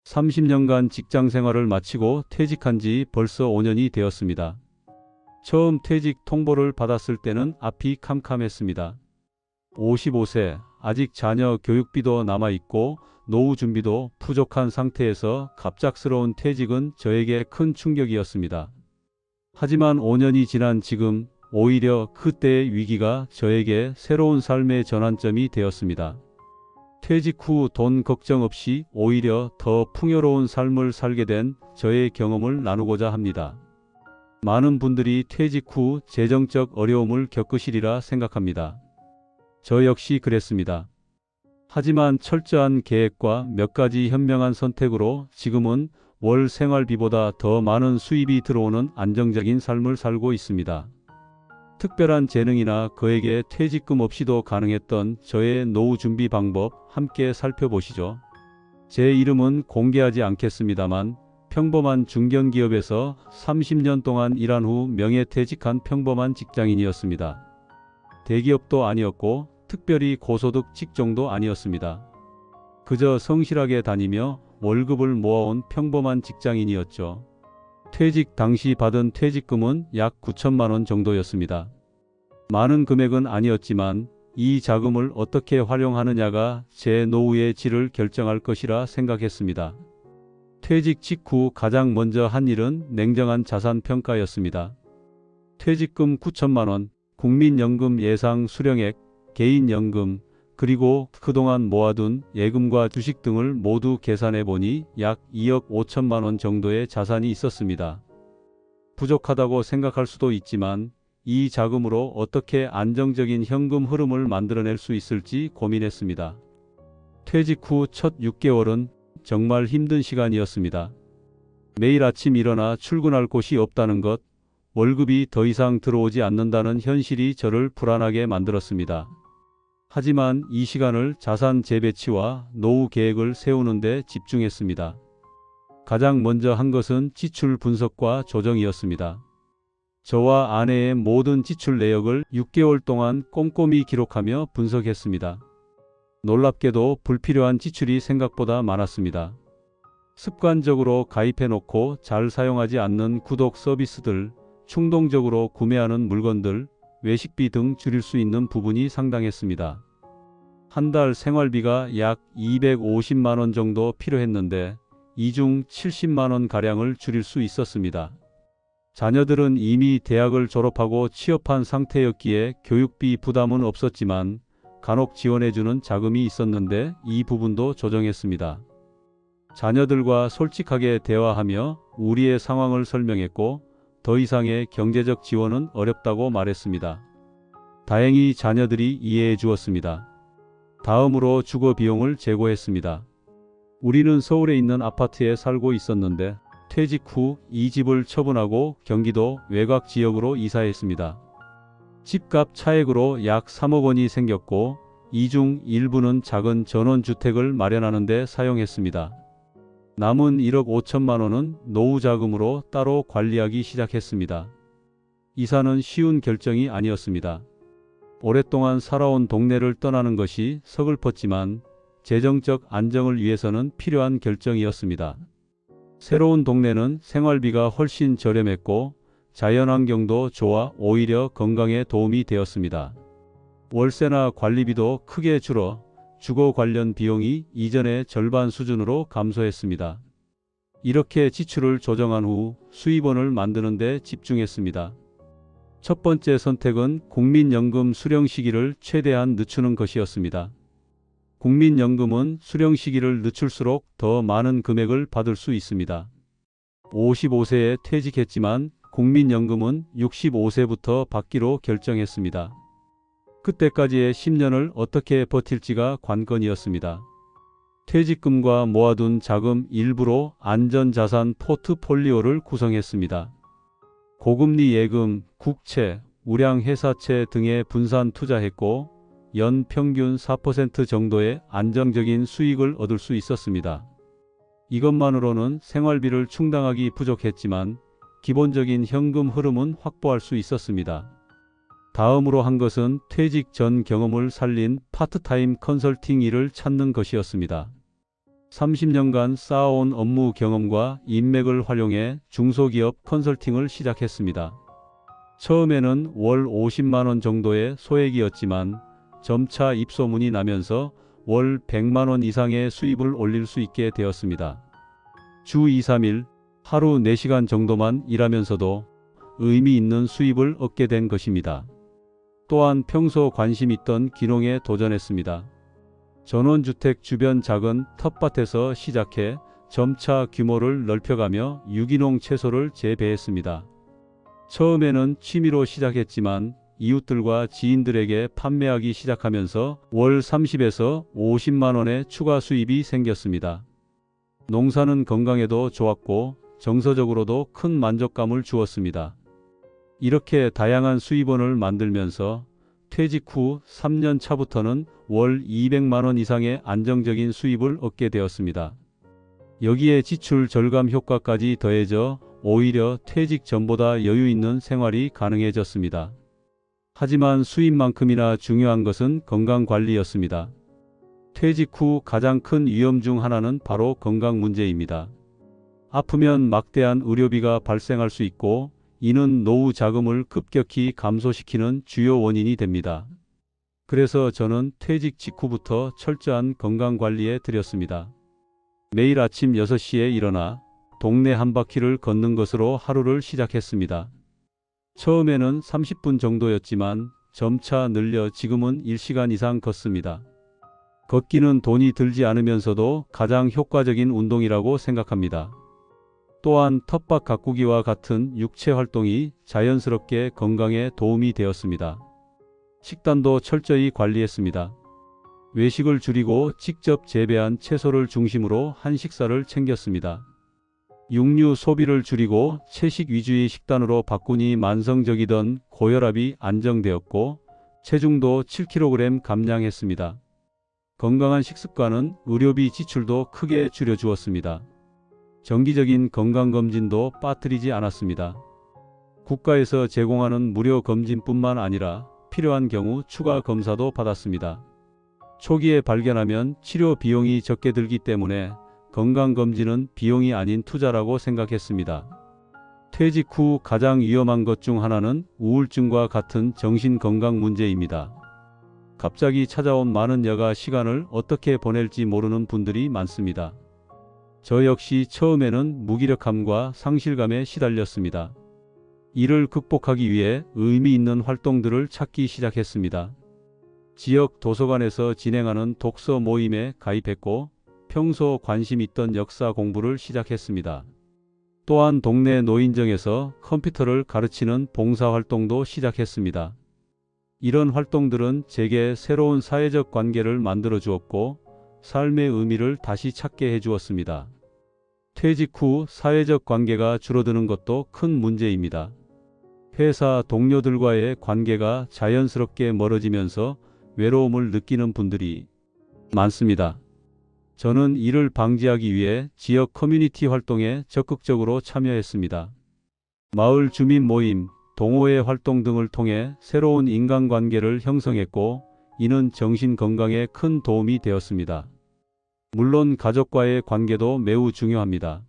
30년간 직장 생활을 마치고 퇴직한 지 벌써 5년이 되었습니다. 처음 퇴직 통보를 받았을 때는 앞이 캄캄했습니다. 55세, 아직 자녀 교육비도 남아있고 노후 준비도 부족한 상태에서 갑작스러운 퇴직은 저에게 큰 충격이었습니다. 하지만 5년이 지난 지금 오히려 그때의 위기가 저에게 새로운 삶의 전환점이 되었습니다. 퇴직 후 돈 걱정 없이 오히려 더 풍요로운 삶을 살게 된 저의 경험을 나누고자 합니다. 많은 분들이 퇴직 후 재정적 어려움을 겪으시리라 생각합니다. 저 역시 그랬습니다. 하지만 철저한 계획과 몇 가지 현명한 선택으로 지금은 월 생활비보다 더 많은 수입이 들어오는 안정적인 삶을 살고 있습니다. 특별한 재능이나 거액의 퇴직금 없이도 가능했던 저의 노후 준비 방법 함께 살펴보시죠. 제 이름은 공개하지 않겠습니다만 평범한 중견기업에서 30년 동안 일한 후 명예퇴직한 평범한 직장인이었습니다. 대기업도 아니었고 특별히 고소득 직종도 아니었습니다. 그저 성실하게 다니며 월급을 모아온 평범한 직장인이었죠. 퇴직 당시 받은 퇴직금은 약 9천만 원 정도였습니다. 많은 금액은 아니었지만 이 자금을 어떻게 활용하느냐가 제 노후의 질을 결정할 것이라 생각했습니다. 퇴직 직후 가장 먼저 한 일은 냉정한 자산 평가였습니다. 퇴직금 9천만 원, 국민연금 예상 수령액, 개인연금, 그리고 그동안 모아둔 예금과 주식 등을 모두 계산해 보니 약 2억 5천만 원 정도의 자산이 있었습니다. 부족하다고 생각할 수도 있지만 이 자금으로 어떻게 안정적인 현금 흐름을 만들어낼 수 있을지 고민했습니다. 퇴직 후 첫 6개월은 정말 힘든 시간이었습니다. 매일 아침 일어나 출근할 곳이 없다는 것, 월급이 더 이상 들어오지 않는다는 현실이 저를 불안하게 만들었습니다. 하지만 이 시간을 자산 재배치와 노후 계획을 세우는 데 집중했습니다. 가장 먼저 한 것은 지출 분석과 조정이었습니다. 저와 아내의 모든 지출 내역을 6개월 동안 꼼꼼히 기록하며 분석했습니다. 놀랍게도 불필요한 지출이 생각보다 많았습니다. 습관적으로 가입해놓고 잘 사용하지 않는 구독 서비스들, 충동적으로 구매하는 물건들, 외식비 등 줄일 수 있는 부분이 상당했습니다. 한 달 생활비가 약 250만 원 정도 필요했는데 이 중 70만 원 가량을 줄일 수 있었습니다. 자녀들은 이미 대학을 졸업하고 취업한 상태였기에 교육비 부담은 없었지만 간혹 지원해주는 자금이 있었는데 이 부분도 조정했습니다. 자녀들과 솔직하게 대화하며 우리의 상황을 설명했고 더 이상의 경제적 지원은 어렵다고 말했습니다. 다행히 자녀들이 이해해 주었습니다. 다음으로 주거 비용을 제고했습니다. 우리는 서울에 있는 아파트에 살고 있었는데 퇴직 후 이 집을 처분하고 경기도 외곽 지역으로 이사했습니다. 집값 차액으로 약 3억 원이 생겼고 이 중 일부는 작은 전원주택을 마련하는 데 사용했습니다. 남은 1억 5천만 원은 노후 자금으로 따로 관리하기 시작했습니다. 이사는 쉬운 결정이 아니었습니다. 오랫동안 살아온 동네를 떠나는 것이 서글펐지만 재정적 안정을 위해서는 필요한 결정이었습니다. 새로운 동네는 생활비가 훨씬 저렴했고 자연환경도 좋아 오히려 건강에 도움이 되었습니다. 월세나 관리비도 크게 줄어 주거 관련 비용이 이전의 절반 수준으로 감소했습니다. 이렇게 지출을 조정한 후 수입원을 만드는 데 집중했습니다. 첫 번째 선택은 국민연금 수령 시기를 최대한 늦추는 것이었습니다. 국민연금은 수령 시기를 늦출수록 더 많은 금액을 받을 수 있습니다. 55세에 퇴직했지만 국민연금은 65세부터 받기로 결정했습니다. 그때까지의 10년을 어떻게 버틸지가 관건이었습니다. 퇴직금과 모아둔 자금 일부로 안전자산 포트폴리오를 구성했습니다. 고금리 예금, 국채, 우량회사채 등에 분산 투자했고 연 평균 4% 정도의 안정적인 수익을 얻을 수 있었습니다. 이것만으로는 생활비를 충당하기 부족했지만 기본적인 현금 흐름은 확보할 수 있었습니다. 다음으로 한 것은 퇴직 전 경험을 살린 파트타임 컨설팅 일을 찾는 것이었습니다. 30년간 쌓아온 업무 경험과 인맥을 활용해 중소기업 컨설팅을 시작했습니다. 처음에는 월 50만 원 정도의 소액이었지만 점차 입소문이 나면서 월 100만 원 이상의 수입을 올릴 수 있게 되었습니다. 주 2, 3일, 하루 4시간 정도만 일하면서도 의미 있는 수입을 얻게 된 것입니다. 또한 평소 관심 있던 귀농에 도전했습니다. 전원주택 주변 작은 텃밭에서 시작해 점차 규모를 넓혀가며 유기농 채소를 재배했습니다. 처음에는 취미로 시작했지만 이웃들과 지인들에게 판매하기 시작하면서 월 30에서 50만 원의 추가 수입이 생겼습니다. 농사는 건강에도 좋았고 정서적으로도 큰 만족감을 주었습니다. 이렇게 다양한 수입원을 만들면서 퇴직 후 3년 차부터는 월 200만 원 이상의 안정적인 수입을 얻게 되었습니다. 여기에 지출 절감 효과까지 더해져 오히려 퇴직 전보다 여유 있는 생활이 가능해졌습니다. 하지만 수입만큼이나 중요한 것은 건강관리였습니다. 퇴직 후 가장 큰 위험 중 하나는 바로 건강 문제입니다. 아프면 막대한 의료비가 발생할 수 있고 이는 노후 자금을 급격히 감소시키는 주요 원인이 됩니다. 그래서 저는 퇴직 직후부터 철저한 건강관리에 들였습니다. 매일 아침 6시에 일어나 동네 한 바퀴를 걷는 것으로 하루를 시작했습니다. 처음에는 30분 정도였지만 점차 늘려 지금은 1시간 이상 걷습니다. 걷기는 돈이 들지 않으면서도 가장 효과적인 운동이라고 생각합니다. 또한 텃밭 가꾸기와 같은 육체 활동이 자연스럽게 건강에 도움이 되었습니다. 식단도 철저히 관리했습니다. 외식을 줄이고 직접 재배한 채소를 중심으로 한 식사를 챙겼습니다. 육류 소비를 줄이고 채식 위주의 식단으로 바꾸니 만성적이던 고혈압이 안정되었고 체중도 7kg 감량했습니다. 건강한 식습관은 의료비 지출도 크게 줄여주었습니다. 정기적인 건강검진도 빠뜨리지 않았습니다. 국가에서 제공하는 무료 검진뿐만 아니라 필요한 경우 추가 검사도 받았습니다. 초기에 발견하면 치료 비용이 적게 들기 때문에 건강검진은 비용이 아닌 투자라고 생각했습니다. 퇴직 후 가장 위험한 것 중 하나는 우울증과 같은 정신건강 문제입니다. 갑자기 찾아온 많은 여가 시간을 어떻게 보낼지 모르는 분들이 많습니다. 저 역시 처음에는 무기력함과 상실감에 시달렸습니다. 이를 극복하기 위해 의미 있는 활동들을 찾기 시작했습니다. 지역 도서관에서 진행하는 독서 모임에 가입했고 평소 관심 있던 역사 공부를 시작했습니다. 또한 동네 노인정에서 컴퓨터를 가르치는 봉사활동도 시작했습니다. 이런 활동들은 제게 새로운 사회적 관계를 만들어 주었고 삶의 의미를 다시 찾게 해주었습니다. 퇴직 후 사회적 관계가 줄어드는 것도 큰 문제입니다. 회사 동료들과의 관계가 자연스럽게 멀어지면서 외로움을 느끼는 분들이 많습니다. 저는 이를 방지하기 위해 지역 커뮤니티 활동에 적극적으로 참여했습니다. 마을 주민 모임, 동호회 활동 등을 통해 새로운 인간관계를 형성했고 이는 정신 건강에 큰 도움이 되었습니다. 물론 가족과의 관계도 매우 중요합니다.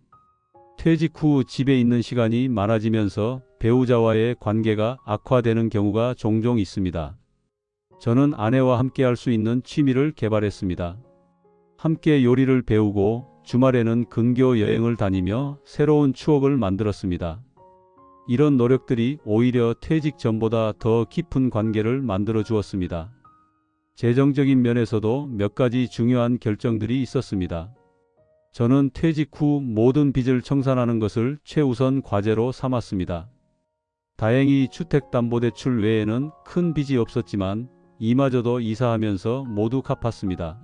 퇴직 후 집에 있는 시간이 많아지면서 배우자와의 관계가 악화되는 경우가 종종 있습니다. 저는 아내와 함께 할 수 있는 취미를 개발했습니다. 함께 요리를 배우고 주말에는 근교 여행을 다니며 새로운 추억을 만들었습니다. 이런 노력들이 오히려 퇴직 전보다 더 깊은 관계를 만들어 주었습니다. 재정적인 면에서도 몇 가지 중요한 결정들이 있었습니다. 저는 퇴직 후 모든 빚을 청산하는 것을 최우선 과제로 삼았습니다. 다행히 주택담보대출 외에는 큰 빚이 없었지만 이마저도 이사하면서 모두 갚았습니다.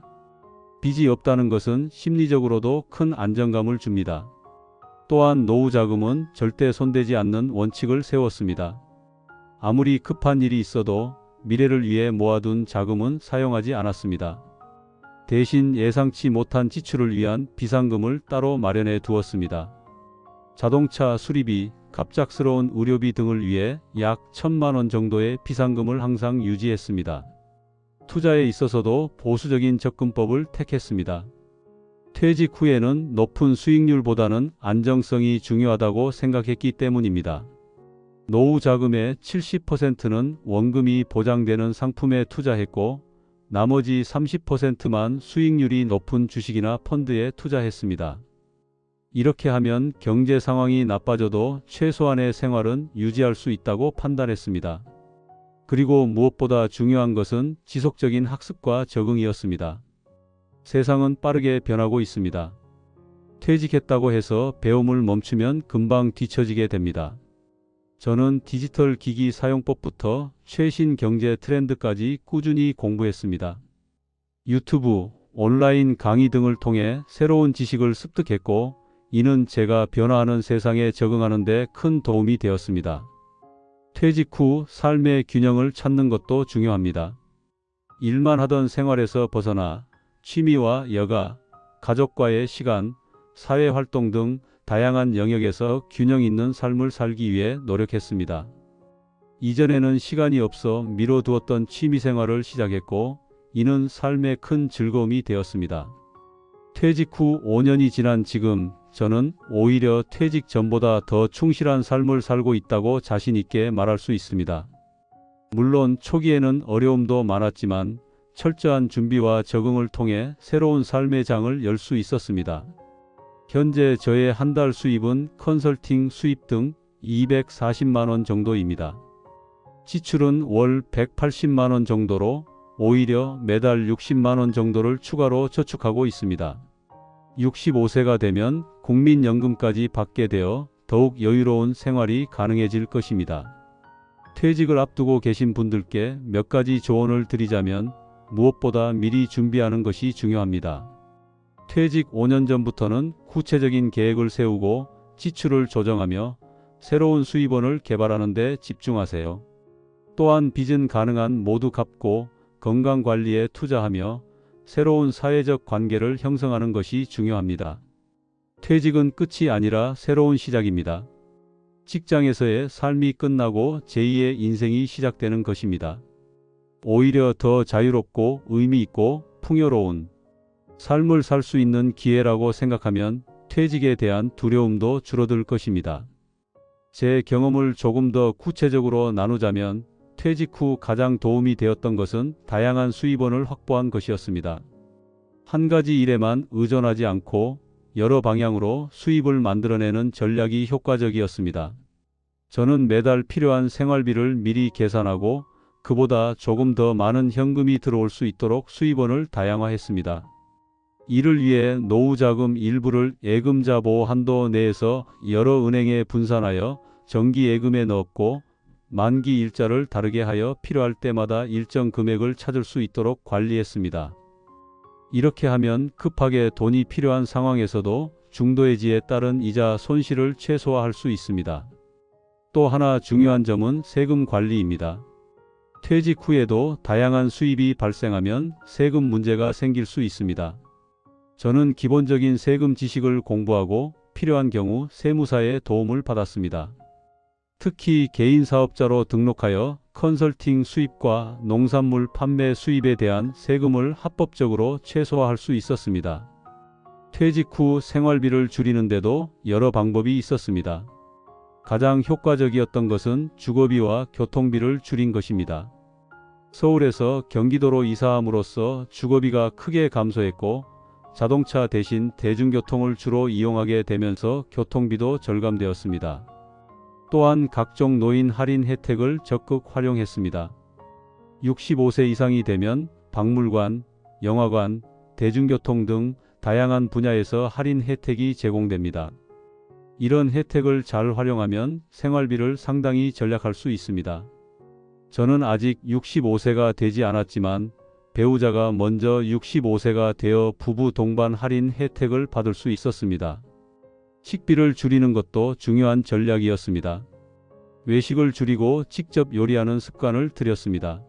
빚이 없다는 것은 심리적으로도 큰 안정감을 줍니다. 또한 노후 자금은 절대 손대지 않는 원칙을 세웠습니다. 아무리 급한 일이 있어도 미래를 위해 모아둔 자금은 사용하지 않았습니다. 대신 예상치 못한 지출을 위한 비상금을 따로 마련해 두었습니다. 자동차 수리비, 갑작스러운 의료비 등을 위해 약 1,000만 원 정도의 비상금을 항상 유지했습니다. 투자에 있어서도 보수적인 접근법을 택했습니다. 퇴직 후에는 높은 수익률보다는 안정성이 중요하다고 생각했기 때문입니다. 노후 자금의 70%는 원금이 보장되는 상품에 투자했고 나머지 30%만 수익률이 높은 주식이나 펀드에 투자했습니다. 이렇게 하면 경제 상황이 나빠져도 최소한의 생활은 유지할 수 있다고 판단했습니다. 그리고 무엇보다 중요한 것은 지속적인 학습과 적응이었습니다. 세상은 빠르게 변하고 있습니다. 퇴직했다고 해서 배움을 멈추면 금방 뒤처지게 됩니다. 저는 디지털 기기 사용법부터 최신 경제 트렌드까지 꾸준히 공부했습니다. 유튜브, 온라인 강의 등을 통해 새로운 지식을 습득했고 이는 제가 변화하는 세상에 적응하는 데 큰 도움이 되었습니다. 퇴직 후 삶의 균형을 찾는 것도 중요합니다. 일만 하던 생활에서 벗어나 취미와 여가, 가족과의 시간, 사회활동 등 다양한 영역에서 균형 있는 삶을 살기 위해 노력했습니다. 이전에는 시간이 없어 미뤄두었던 취미생활을 시작했고 이는 삶의 큰 즐거움이 되었습니다. 퇴직 후 5년이 지난 지금 저는 오히려 퇴직 전보다 더 충실한 삶을 살고 있다고 자신 있게 말할 수 있습니다. 물론 초기에는 어려움도 많았지만 철저한 준비와 적응을 통해 새로운 삶의 장을 열 수 있었습니다. 현재 저의 한 달 수입은 컨설팅 수입 등 240만 원 정도입니다. 지출은 월 180만 원 정도로 오히려 매달 60만 원 정도를 추가로 저축하고 있습니다. 65세가 되면 국민연금까지 받게 되어 더욱 여유로운 생활이 가능해질 것입니다. 퇴직을 앞두고 계신 분들께 몇 가지 조언을 드리자면 무엇보다 미리 준비하는 것이 중요합니다. 퇴직 5년 전부터는 구체적인 계획을 세우고 지출을 조정하며 새로운 수입원을 개발하는 데 집중하세요. 또한 빚은 가능한 모두 갚고 건강관리에 투자하며 새로운 사회적 관계를 형성하는 것이 중요합니다. 퇴직은 끝이 아니라 새로운 시작입니다. 직장에서의 삶이 끝나고 제2의 인생이 시작되는 것입니다. 오히려 더 자유롭고 의미 있고 풍요로운 삶을 살 수 있는 기회라고 생각하면 퇴직에 대한 두려움도 줄어들 것입니다. 제 경험을 조금 더 구체적으로 나누자면 퇴직 후 가장 도움이 되었던 것은 다양한 수입원을 확보한 것이었습니다. 한 가지 일에만 의존하지 않고 여러 방향으로 수입을 만들어내는 전략이 효과적이었습니다. 저는 매달 필요한 생활비를 미리 계산하고 그보다 조금 더 많은 현금이 들어올 수 있도록 수입원을 다양화했습니다. 이를 위해 노후자금 일부를 예금자 보호 한도 내에서 여러 은행에 분산하여 정기예금에 넣었고 만기 일자를 다르게 하여 필요할 때마다 일정 금액을 찾을 수 있도록 관리했습니다. 이렇게 하면 급하게 돈이 필요한 상황에서도 중도해지에 따른 이자 손실을 최소화할 수 있습니다. 또 하나 중요한 점은 세금 관리입니다. 퇴직 후에도 다양한 수입이 발생하면 세금 문제가 생길 수 있습니다. 저는 기본적인 세금 지식을 공부하고 필요한 경우 세무사의 도움을 받았습니다. 특히 개인 사업자로 등록하여 컨설팅 수입과 농산물 판매 수입에 대한 세금을 합법적으로 최소화할 수 있었습니다. 퇴직 후 생활비를 줄이는데도 여러 방법이 있었습니다. 가장 효과적이었던 것은 주거비와 교통비를 줄인 것입니다. 서울에서 경기도로 이사함으로써 주거비가 크게 감소했고 자동차 대신 대중교통을 주로 이용하게 되면서 교통비도 절감되었습니다. 또한 각종 노인 할인 혜택을 적극 활용했습니다. 65세 이상이 되면 박물관, 영화관, 대중교통 등 다양한 분야에서 할인 혜택이 제공됩니다. 이런 혜택을 잘 활용하면 생활비를 상당히 절약할 수 있습니다. 저는 아직 65세가 되지 않았지만 배우자가 먼저 65세가 되어 부부 동반 할인 혜택을 받을 수 있었습니다. 식비를 줄이는 것도 중요한 전략이었습니다. 외식을 줄이고 직접 요리하는 습관을 들였습니다.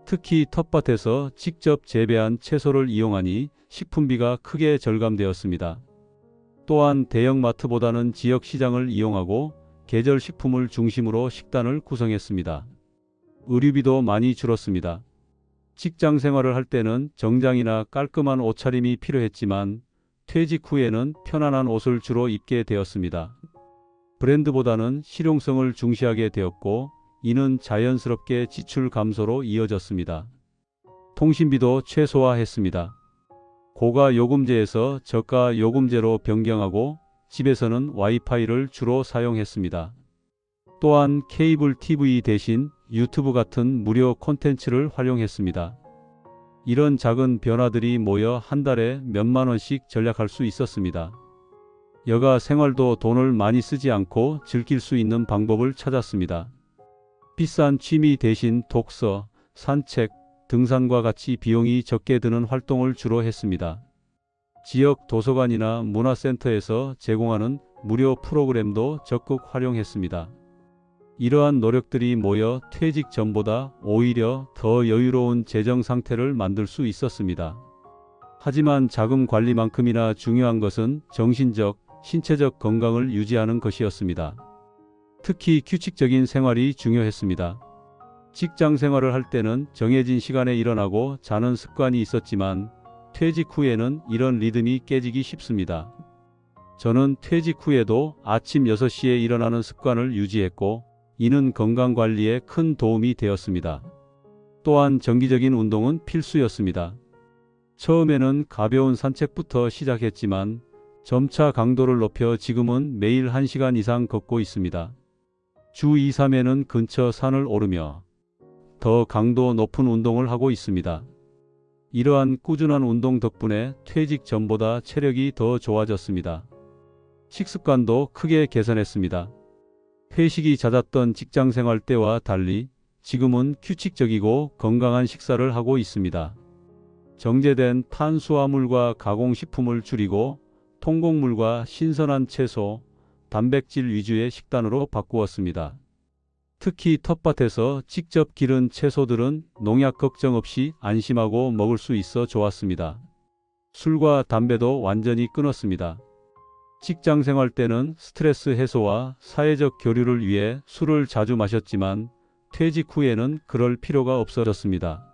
특히 텃밭에서 직접 재배한 채소를 이용하니 식품비가 크게 절감되었습니다. 또한 대형마트보다는 지역시장을 이용하고 계절 식품을 중심으로 식단을 구성했습니다. 의류비도 많이 줄었습니다. 직장 생활을 할 때는 정장이나 깔끔한 옷차림이 필요했지만 퇴직 후에는 편안한 옷을 주로 입게 되었습니다. 브랜드보다는 실용성을 중시하게 되었고 이는 자연스럽게 지출 감소로 이어졌습니다. 통신비도 최소화했습니다. 고가 요금제에서 저가 요금제로 변경하고 집에서는 와이파이를 주로 사용했습니다. 또한 케이블 TV 대신 유튜브 같은 무료 콘텐츠를 활용했습니다. 이런 작은 변화들이 모여 한 달에 몇만 원씩 절약할 수 있었습니다. 여가 생활도 돈을 많이 쓰지 않고 즐길 수 있는 방법을 찾았습니다. 비싼 취미 대신 독서, 산책, 등산과 같이 비용이 적게 드는 활동을 주로 했습니다. 지역 도서관이나 문화센터에서 제공하는 무료 프로그램도 적극 활용했습니다. 이러한 노력들이 모여 퇴직 전보다 오히려 더 여유로운 재정 상태를 만들 수 있었습니다. 하지만 자금 관리만큼이나 중요한 것은 정신적, 신체적 건강을 유지하는 것이었습니다. 특히 규칙적인 생활이 중요했습니다. 직장 생활을 할 때는 정해진 시간에 일어나고 자는 습관이 있었지만 퇴직 후에는 이런 리듬이 깨지기 쉽습니다. 저는 퇴직 후에도 아침 6시에 일어나는 습관을 유지했고 이는 건강관리에 큰 도움이 되었습니다. 또한 정기적인 운동은 필수였습니다. 처음에는 가벼운 산책부터 시작했지만 점차 강도를 높여 지금은 매일 1시간 이상 걷고 있습니다. 주 2, 3회는 근처 산을 오르며 더 강도 높은 운동을 하고 있습니다. 이러한 꾸준한 운동 덕분에 퇴직 전보다 체력이 더 좋아졌습니다. 식습관도 크게 개선했습니다. 회식이 잦았던 직장생활 때와 달리 지금은 규칙적이고 건강한 식사를 하고 있습니다. 정제된 탄수화물과 가공식품을 줄이고 통곡물과 신선한 채소, 단백질 위주의 식단으로 바꾸었습니다. 특히 텃밭에서 직접 기른 채소들은 농약 걱정 없이 안심하고 먹을 수 있어 좋았습니다. 술과 담배도 완전히 끊었습니다. 직장 생활 때는 스트레스 해소와 사회적 교류를 위해 술을 자주 마셨지만 퇴직 후에는 그럴 필요가 없어졌습니다.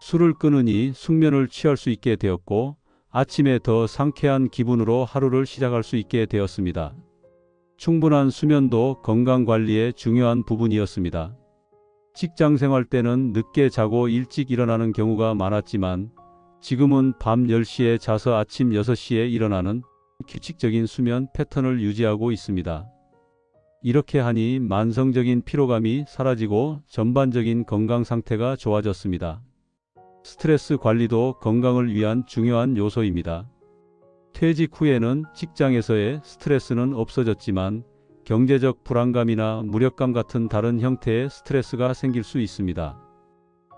술을 끊으니 숙면을 취할 수 있게 되었고 아침에 더 상쾌한 기분으로 하루를 시작할 수 있게 되었습니다. 충분한 수면도 건강관리의 중요한 부분이었습니다. 직장 생활 때는 늦게 자고 일찍 일어나는 경우가 많았지만 지금은 밤 10시에 자서 아침 6시에 일어나는 규칙적인 수면 패턴을 유지하고 있습니다. 이렇게 하니 만성적인 피로감이 사라지고 전반적인 건강 상태가 좋아졌습니다. 스트레스 관리도 건강을 위한 중요한 요소입니다. 퇴직 후에는 직장에서의 스트레스는 없어졌지만 경제적 불안감이나 무력감 같은 다른 형태의 스트레스가 생길 수 있습니다.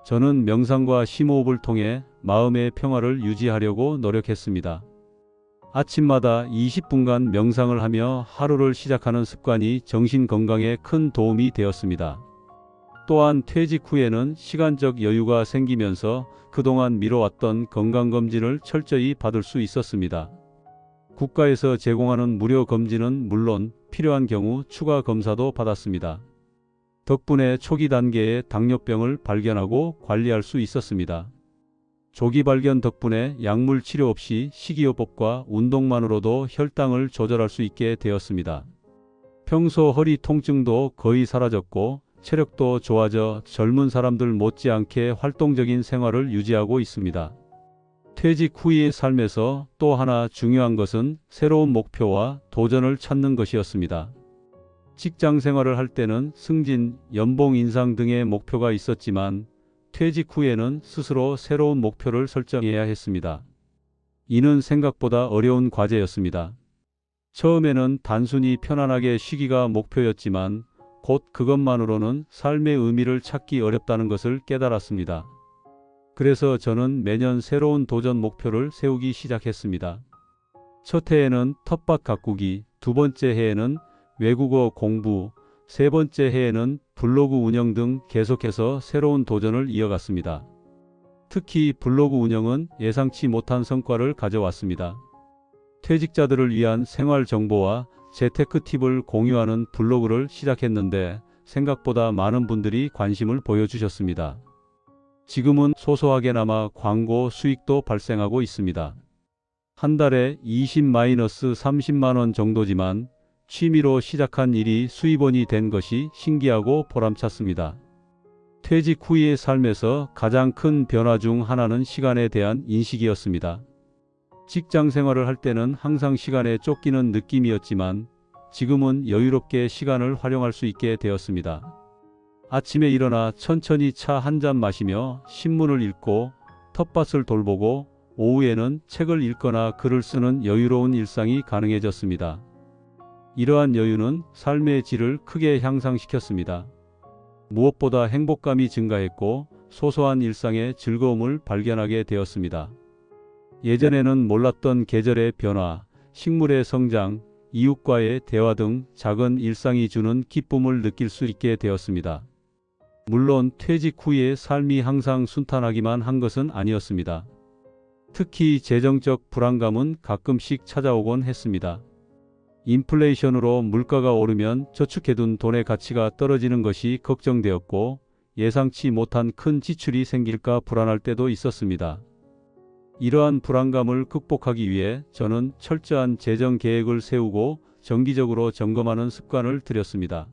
저는 명상과 심호흡을 통해 마음의 평화를 유지하려고 노력했습니다. 아침마다 20분간 명상을 하며 하루를 시작하는 습관이 정신 건강에 큰 도움이 되었습니다. 또한 퇴직 후에는 시간적 여유가 생기면서 그동안 미뤄왔던 건강검진을 철저히 받을 수 있었습니다. 국가에서 제공하는 무료 검진은 물론 필요한 경우 추가 검사도 받았습니다. 덕분에 초기 단계의 당뇨병을 발견하고 관리할 수 있었습니다. 조기 발견 덕분에 약물 치료 없이 식이요법과 운동만으로도 혈당을 조절할 수 있게 되었습니다. 평소 허리 통증도 거의 사라졌고 체력도 좋아져 젊은 사람들 못지않게 활동적인 생활을 유지하고 있습니다. 퇴직 후의 삶에서 또 하나 중요한 것은 새로운 목표와 도전을 찾는 것이었습니다. 직장 생활을 할 때는 승진, 연봉 인상 등의 목표가 있었지만 퇴직 후에는 스스로 새로운 목표를 설정해야 했습니다. 이는 생각보다 어려운 과제였습니다. 처음에는 단순히 편안하게 쉬기가 목표였지만 곧 그것만으로는 삶의 의미를 찾기 어렵다는 것을 깨달았습니다. 그래서 저는 매년 새로운 도전 목표를 세우기 시작했습니다. 첫 해에는 텃밭 가꾸기, 두 번째 해에는 외국어 공부, 세 번째 해에는 블로그 운영 등 계속해서 새로운 도전을 이어갔습니다. 특히 블로그 운영은 예상치 못한 성과를 가져왔습니다. 퇴직자들을 위한 생활 정보와 재테크 팁을 공유하는 블로그를 시작했는데 생각보다 많은 분들이 관심을 보여주셨습니다. 지금은 소소하게나마 광고 수익도 발생하고 있습니다. 한 달에 20-30만 원 정도지만 취미로 시작한 일이 수입원이 된 것이 신기하고 보람찼습니다. 퇴직 후의 삶에서 가장 큰 변화 중 하나는 시간에 대한 인식이었습니다. 직장 생활을 할 때는 항상 시간에 쫓기는 느낌이었지만 지금은 여유롭게 시간을 활용할 수 있게 되었습니다. 아침에 일어나 천천히 차 한 잔 마시며 신문을 읽고 텃밭을 돌보고 오후에는 책을 읽거나 글을 쓰는 여유로운 일상이 가능해졌습니다. 이러한 여유는 삶의 질을 크게 향상시켰습니다. 무엇보다 행복감이 증가했고 소소한 일상의 즐거움을 발견하게 되었습니다. 예전에는 몰랐던 계절의 변화, 식물의 성장, 이웃과의 대화 등 작은 일상이 주는 기쁨을 느낄 수 있게 되었습니다. 물론 퇴직 후의 삶이 항상 순탄하기만 한 것은 아니었습니다. 특히 재정적 불안감은 가끔씩 찾아오곤 했습니다. 인플레이션으로 물가가 오르면 저축해둔 돈의 가치가 떨어지는 것이 걱정되었고 예상치 못한 큰 지출이 생길까 불안할 때도 있었습니다. 이러한 불안감을 극복하기 위해 저는 철저한 재정 계획을 세우고 정기적으로 점검하는 습관을 들였습니다.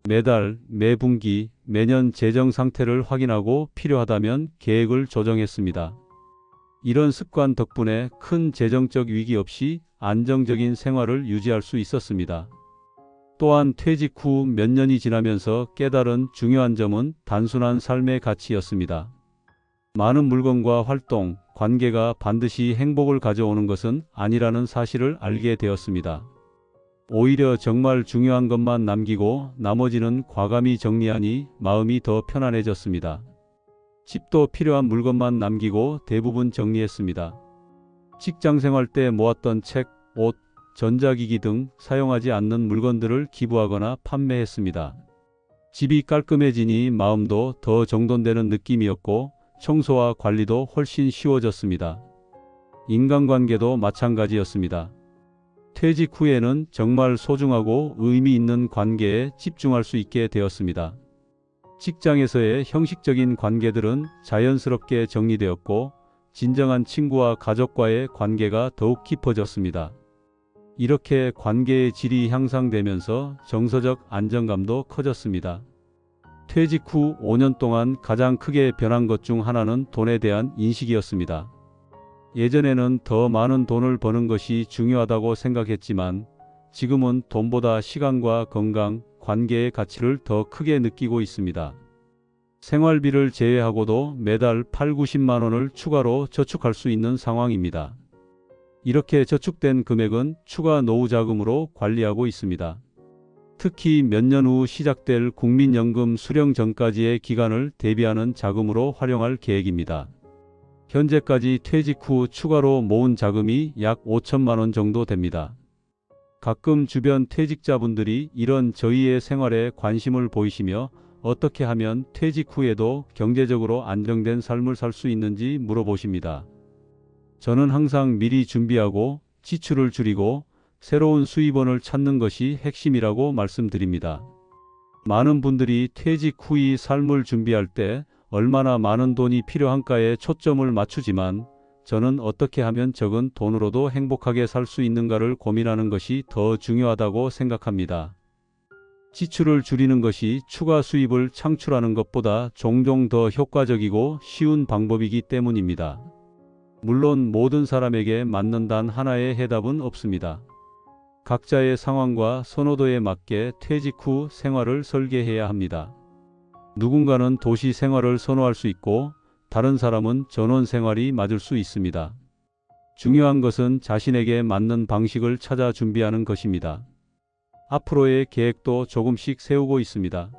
매달, 매분기, 매년 재정 상태를 확인하고 필요하다면 계획을 조정했습니다. 이런 습관 덕분에 큰 재정적 위기 없이 안정적인 생활을 유지할 수 있었습니다. 또한 퇴직 후 몇 년이 지나면서 깨달은 중요한 점은 단순한 삶의 가치였습니다. 많은 물건과 활동, 관계가 반드시 행복을 가져오는 것은 아니라는 사실을 알게 되었습니다. 오히려 정말 중요한 것만 남기고 나머지는 과감히 정리하니 마음이 더 편안해졌습니다. 집도 필요한 물건만 남기고 대부분 정리했습니다. 직장 생활 때 모았던 책, 옷, 전자기기 등 사용하지 않는 물건들을 기부하거나 판매했습니다. 집이 깔끔해지니 마음도 더 정돈되는 느낌이었고 청소와 관리도 훨씬 쉬워졌습니다. 인간관계도 마찬가지였습니다. 퇴직 후에는 정말 소중하고 의미 있는 관계에 집중할 수 있게 되었습니다. 직장에서의 형식적인 관계들은 자연스럽게 정리되었고 진정한 친구와 가족과의 관계가 더욱 깊어졌습니다. 이렇게 관계의 질이 향상되면서 정서적 안정감도 커졌습니다. 퇴직 후 5년 동안 가장 크게 변한 것 중 하나는 돈에 대한 인식이었습니다. 예전에는 더 많은 돈을 버는 것이 중요하다고 생각했지만 지금은 돈보다 시간과 건강, 관계의 가치를 더 크게 느끼고 있습니다. 생활비를 제외하고도 매달 8-90만 원을 추가로 저축할 수 있는 상황입니다. 이렇게 저축된 금액은 추가 노후 자금으로 관리하고 있습니다. 특히 몇 년 후 시작될 국민연금 수령 전까지의 기간을 대비하는 자금으로 활용할 계획입니다. 현재까지 퇴직 후 추가로 모은 자금이 약 5천만 원 정도 됩니다. 가끔 주변 퇴직자분들이 이런 저희의 생활에 관심을 보이시며 어떻게 하면 퇴직 후에도 경제적으로 안정된 삶을 살 수 있는지 물어보십니다. 저는 항상 미리 준비하고 지출을 줄이고 새로운 수입원을 찾는 것이 핵심이라고 말씀드립니다. 많은 분들이 퇴직 후의 삶을 준비할 때 얼마나 많은 돈이 필요한가에 초점을 맞추지만 저는 어떻게 하면 적은 돈으로도 행복하게 살 수 있는가를 고민하는 것이 더 중요하다고 생각합니다. 지출을 줄이는 것이 추가 수입을 창출하는 것보다 종종 더 효과적이고 쉬운 방법이기 때문입니다. 물론 모든 사람에게 맞는 단 하나의 해답은 없습니다. 각자의 상황과 선호도에 맞게 퇴직 후 생활을 설계해야 합니다. 누군가는 도시 생활을 선호할 수 있고 다른 사람은 전원 생활이 맞을 수 있습니다. 중요한 것은 자신에게 맞는 방식을 찾아 준비하는 것입니다. 앞으로의 계획도 조금씩 세우고 있습니다.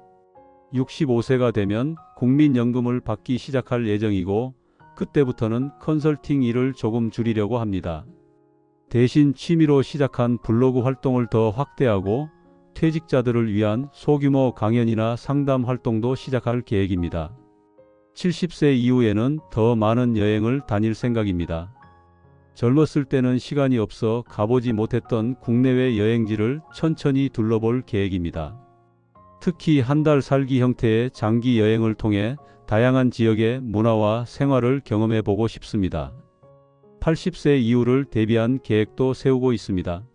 65세가 되면 국민연금을 받기 시작할 예정이고 그때부터는 컨설팅 일을 조금 줄이려고 합니다. 대신 취미로 시작한 블로그 활동을 더 확대하고 퇴직자들을 위한 소규모 강연이나 상담 활동도 시작할 계획입니다. 70세 이후에는 더 많은 여행을 다닐 생각입니다. 젊었을 때는 시간이 없어 가보지 못했던 국내외 여행지를 천천히 둘러볼 계획입니다. 특히 한 달 살기 형태의 장기 여행을 통해 다양한 지역의 문화와 생활을 경험해 보고 싶습니다. 80세 이후를 대비한 계획도 세우고 있습니다.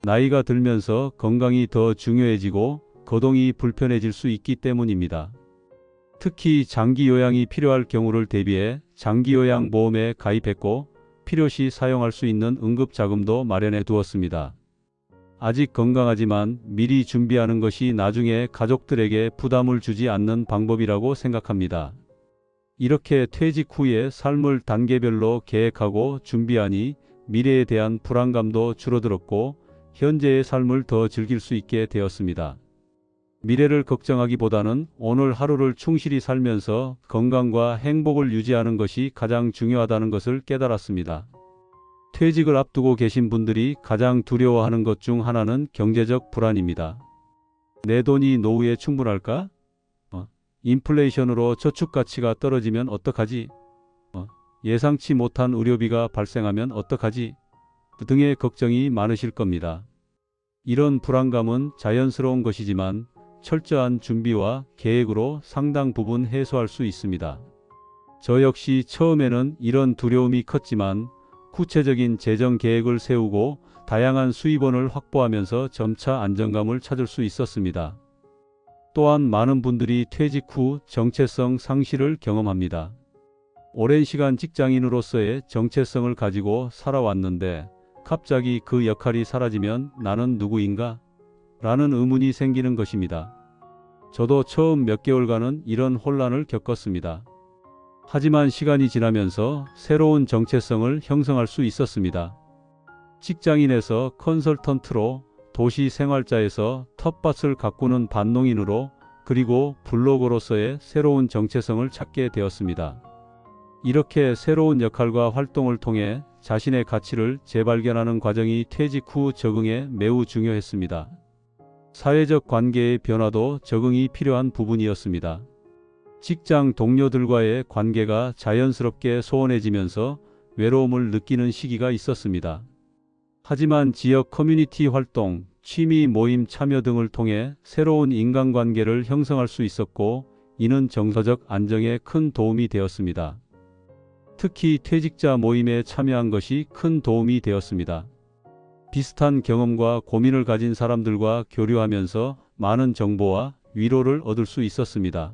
나이가 들면서 건강이 더 중요해지고 거동이 불편해질 수 있기 때문입니다. 특히 장기 요양이 필요할 경우를 대비해 장기 요양 보험에 가입했고 필요시 사용할 수 있는 응급 자금도 마련해 두었습니다. 아직 건강하지만 미리 준비하는 것이 나중에 가족들에게 부담을 주지 않는 방법이라고 생각합니다. 이렇게 퇴직 후에 삶을 단계별로 계획하고 준비하니 미래에 대한 불안감도 줄어들었고 현재의 삶을 더 즐길 수 있게 되었습니다. 미래를 걱정하기보다는 오늘 하루를 충실히 살면서 건강과 행복을 유지하는 것이 가장 중요하다는 것을 깨달았습니다. 퇴직을 앞두고 계신 분들이 가장 두려워하는 것 중 하나는 경제적 불안입니다. 내 돈이 노후에 충분할까? 인플레이션으로 저축 가치가 떨어지면 어떡하지? 예상치 못한 의료비가 발생하면 어떡하지? 등의 걱정이 많으실 겁니다. 이런 불안감은 자연스러운 것이지만 철저한 준비와 계획으로 상당 부분 해소할 수 있습니다. 저 역시 처음에는 이런 두려움이 컸지만 구체적인 재정 계획을 세우고 다양한 수입원을 확보하면서 점차 안정감을 찾을 수 있었습니다. 또한 많은 분들이 퇴직 후 정체성 상실을 경험합니다. 오랜 시간 직장인으로서의 정체성을 가지고 살아왔는데 갑자기 그 역할이 사라지면 나는 누구인가? 라는 의문이 생기는 것입니다. 저도 처음 몇 개월간은 이런 혼란을 겪었습니다. 하지만 시간이 지나면서 새로운 정체성을 형성할 수 있었습니다. 직장인에서 컨설턴트로, 도시 생활자에서 텃밭을 가꾸는 반농인으로, 그리고 블로거로서의 새로운 정체성을 찾게 되었습니다. 이렇게 새로운 역할과 활동을 통해 자신의 가치를 재발견하는 과정이 퇴직 후 적응에 매우 중요했습니다. 사회적 관계의 변화도 적응이 필요한 부분이었습니다. 직장 동료들과의 관계가 자연스럽게 소원해지면서 외로움을 느끼는 시기가 있었습니다. 하지만 지역 커뮤니티 활동, 취미 모임 참여 등을 통해 새로운 인간관계를 형성할 수 있었고 이는 정서적 안정에 큰 도움이 되었습니다. 특히 퇴직자 모임에 참여한 것이 큰 도움이 되었습니다. 비슷한 경험과 고민을 가진 사람들과 교류하면서 많은 정보와 위로를 얻을 수 있었습니다.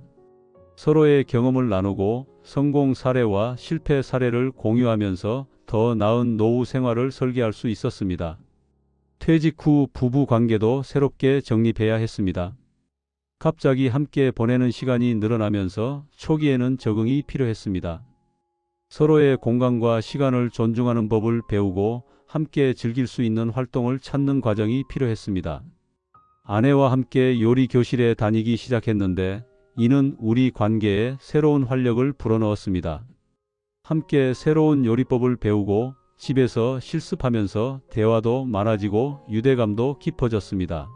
서로의 경험을 나누고 성공 사례와 실패 사례를 공유하면서 더 나은 노후 생활을 설계할 수 있었습니다. 퇴직 후 부부 관계도 새롭게 정립해야 했습니다. 갑자기 함께 보내는 시간이 늘어나면서 초기에는 적응이 필요했습니다. 서로의 공간과 시간을 존중하는 법을 배우고 함께 즐길 수 있는 활동을 찾는 과정이 필요했습니다. 아내와 함께 요리 교실에 다니기 시작했는데 이는 우리 관계에 새로운 활력을 불어넣었습니다. 함께 새로운 요리법을 배우고 집에서 실습하면서 대화도 많아지고 유대감도 깊어졌습니다.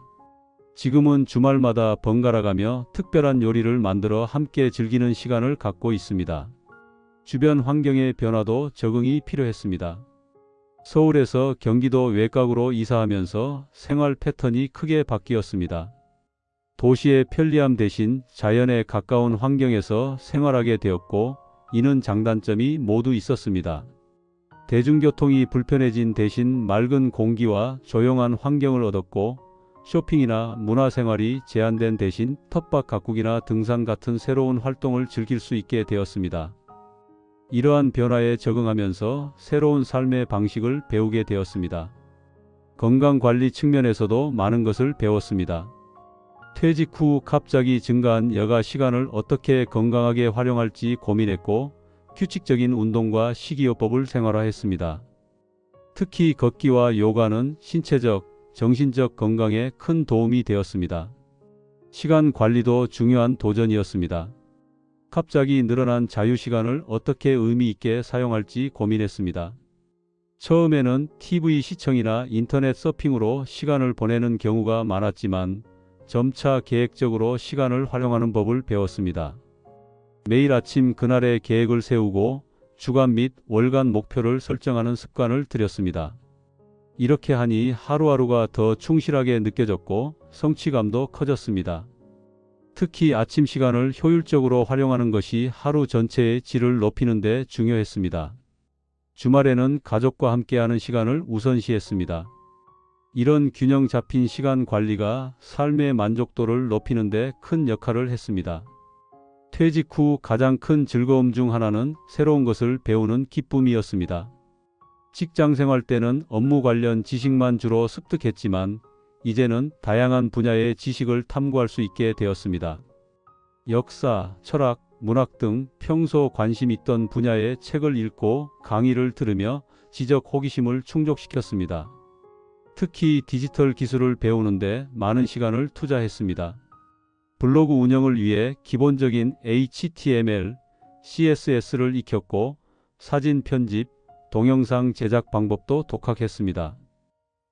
지금은 주말마다 번갈아가며 특별한 요리를 만들어 함께 즐기는 시간을 갖고 있습니다. 주변 환경의 변화도 적응이 필요했습니다. 서울에서 경기도 외곽으로 이사하면서 생활 패턴이 크게 바뀌었습니다. 도시의 편리함 대신 자연에 가까운 환경에서 생활하게 되었고 이는 장단점이 모두 있었습니다. 대중교통이 불편해진 대신 맑은 공기와 조용한 환경을 얻었고 쇼핑이나 문화생활이 제한된 대신 텃밭 가꾸기나 등산 같은 새로운 활동을 즐길 수 있게 되었습니다. 이러한 변화에 적응하면서 새로운 삶의 방식을 배우게 되었습니다. 건강관리 측면에서도 많은 것을 배웠습니다. 퇴직 후 갑자기 증가한 여가 시간을 어떻게 건강하게 활용할지 고민했고 규칙적인 운동과 식이요법을 생활화했습니다. 특히 걷기와 요가는 신체적, 정신적 건강에 큰 도움이 되었습니다. 시간 관리도 중요한 도전이었습니다. 갑자기 늘어난 자유시간을 어떻게 의미 있게 사용할지 고민했습니다. 처음에는 TV 시청이나 인터넷 서핑으로 시간을 보내는 경우가 많았지만 점차 계획적으로 시간을 활용하는 법을 배웠습니다. 매일 아침 그날의 계획을 세우고 주간 및 월간 목표를 설정하는 습관을 들였습니다. 이렇게 하니 하루하루가 더 충실하게 느껴졌고 성취감도 커졌습니다. 특히 아침 시간을 효율적으로 활용하는 것이 하루 전체의 질을 높이는 데 중요했습니다. 주말에는 가족과 함께하는 시간을 우선시했습니다. 이런 균형 잡힌 시간 관리가 삶의 만족도를 높이는 데 큰 역할을 했습니다. 퇴직 후 가장 큰 즐거움 중 하나는 새로운 것을 배우는 기쁨이었습니다. 직장 생활 때는 업무 관련 지식만 주로 습득했지만 이제는 다양한 분야의 지식을 탐구할 수 있게 되었습니다. 역사, 철학, 문학 등 평소 관심 있던 분야의 책을 읽고 강의를 들으며 지적 호기심을 충족시켰습니다. 특히 디지털 기술을 배우는데 많은 시간을 투자했습니다. 블로그 운영을 위해 기본적인 HTML, CSS를 익혔고 사진 편집, 동영상 제작 방법도 독학했습니다.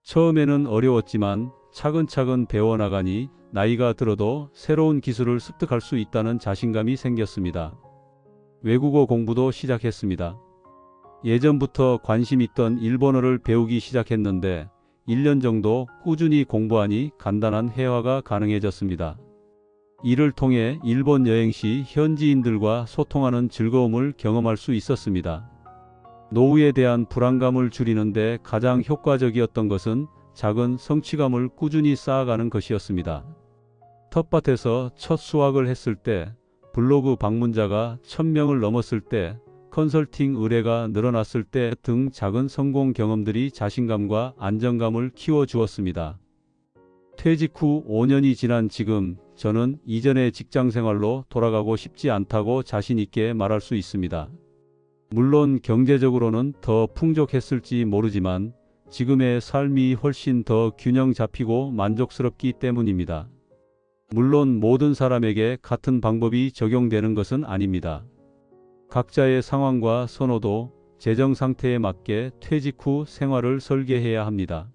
처음에는 어려웠지만 차근차근 배워나가니 나이가 들어도 새로운 기술을 습득할 수 있다는 자신감이 생겼습니다. 외국어 공부도 시작했습니다. 예전부터 관심 있던 일본어를 배우기 시작했는데 1년 정도 꾸준히 공부하니 간단한 회화가 가능해졌습니다. 이를 통해 일본 여행 시 현지인들과 소통하는 즐거움을 경험할 수 있었습니다. 노후에 대한 불안감을 줄이는 데 가장 효과적이었던 것은 작은 성취감을 꾸준히 쌓아가는 것이었습니다. 텃밭에서 첫 수확을 했을 때, 블로그 방문자가 1000명을 넘었을 때, 컨설팅 의뢰가 늘어났을 때 등 작은 성공 경험들이 자신감과 안정감을 키워주었습니다. 퇴직 후 5년이 지난 지금 저는 이전의 직장 생활로 돌아가고 싶지 않다고 자신 있게 말할 수 있습니다. 물론 경제적으로는 더 풍족했을지 모르지만 지금의 삶이 훨씬 더 균형 잡히고 만족스럽기 때문입니다. 물론 모든 사람에게 같은 방법이 적용되는 것은 아닙니다. 각자의 상황과 선호도, 재정 상태에 맞게 퇴직 후 생활을 설계해야 합니다.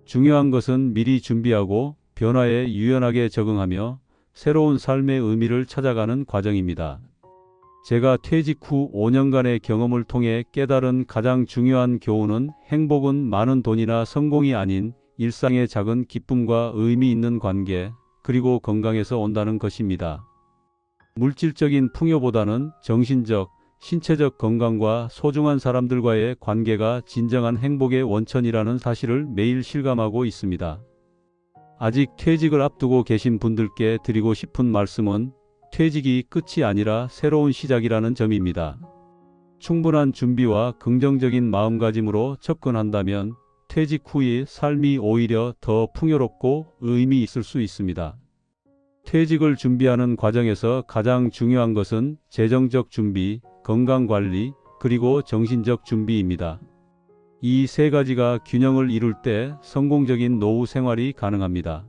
중요한 것은 미리 준비하고 변화에 유연하게 적응하며 새로운 삶의 의미를 찾아가는 과정입니다. 제가 퇴직 후 5년간의 경험을 통해 깨달은 가장 중요한 교훈은 행복은 많은 돈이나 성공이 아닌 일상의 작은 기쁨과 의미 있는 관계, 그리고 건강에서 온다는 것입니다. 물질적인 풍요보다는 정신적, 신체적 건강과 소중한 사람들과의 관계가 진정한 행복의 원천이라는 사실을 매일 실감하고 있습니다. 아직 퇴직을 앞두고 계신 분들께 드리고 싶은 말씀은 퇴직이 끝이 아니라 새로운 시작이라는 점입니다. 충분한 준비와 긍정적인 마음가짐으로 접근한다면 퇴직 후의 삶이 오히려 더 풍요롭고 의미 있을 수 있습니다. 퇴직을 준비하는 과정에서 가장 중요한 것은 재정적 준비, 건강관리, 그리고 정신적 준비입니다. 이 세 가지가 균형을 이룰 때 성공적인 노후 생활이 가능합니다.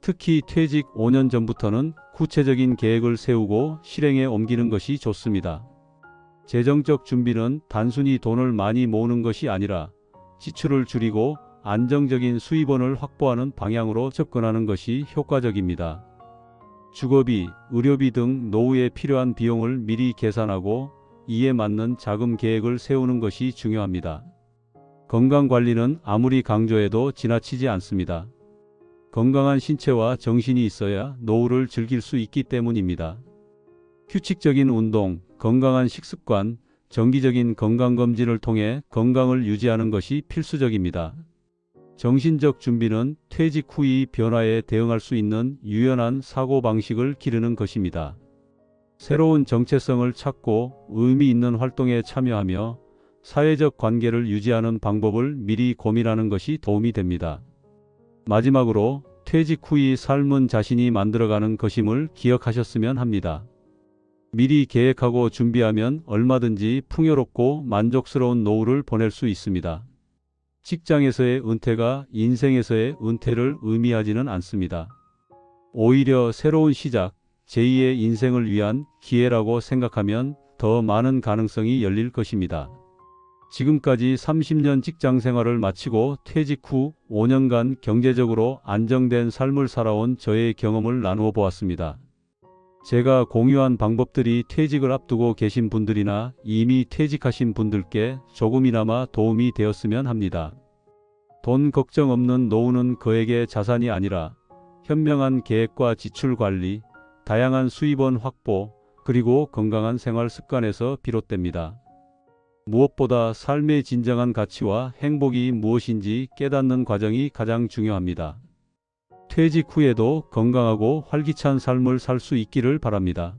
특히 퇴직 5년 전부터는 구체적인 계획을 세우고 실행에 옮기는 것이 좋습니다. 재정적 준비는 단순히 돈을 많이 모으는 것이 아니라 지출을 줄이고 안정적인 수입원을 확보하는 방향으로 접근하는 것이 효과적입니다. 주거비, 의료비 등 노후에 필요한 비용을 미리 계산하고 이에 맞는 자금 계획을 세우는 것이 중요합니다. 건강관리는 아무리 강조해도 지나치지 않습니다. 건강한 신체와 정신이 있어야 노후를 즐길 수 있기 때문입니다. 규칙적인 운동, 건강한 식습관, 정기적인 건강검진을 통해 건강을 유지하는 것이 필수적입니다. 정신적 준비는 퇴직 후의 변화에 대응할 수 있는 유연한 사고방식을 기르는 것입니다. 새로운 정체성을 찾고 의미 있는 활동에 참여하며 사회적 관계를 유지하는 방법을 미리 고민하는 것이 도움이 됩니다. 마지막으로 퇴직 후의 삶은 자신이 만들어가는 것임을 기억하셨으면 합니다. 미리 계획하고 준비하면 얼마든지 풍요롭고 만족스러운 노후를 보낼 수 있습니다. 직장에서의 은퇴가 인생에서의 은퇴를 의미하지는 않습니다. 오히려 새로운 시작, 제2의 인생을 위한 기회라고 생각하면 더 많은 가능성이 열릴 것입니다. 지금까지 30년 직장 생활을 마치고 퇴직 후 5년간 경제적으로 안정된 삶을 살아온 저의 경험을 나누어 보았습니다. 제가 공유한 방법들이 퇴직을 앞두고 계신 분들이나 이미 퇴직하신 분들께 조금이나마 도움이 되었으면 합니다. 돈 걱정 없는 노후는 그에게 자산이 아니라 현명한 계획과 지출 관리, 다양한 수입원 확보, 그리고 건강한 생활 습관에서 비롯됩니다. 무엇보다 삶의 진정한 가치와 행복이 무엇인지 깨닫는 과정이 가장 중요합니다. 퇴직 후에도 건강하고 활기찬 삶을 살 수 있기를 바랍니다.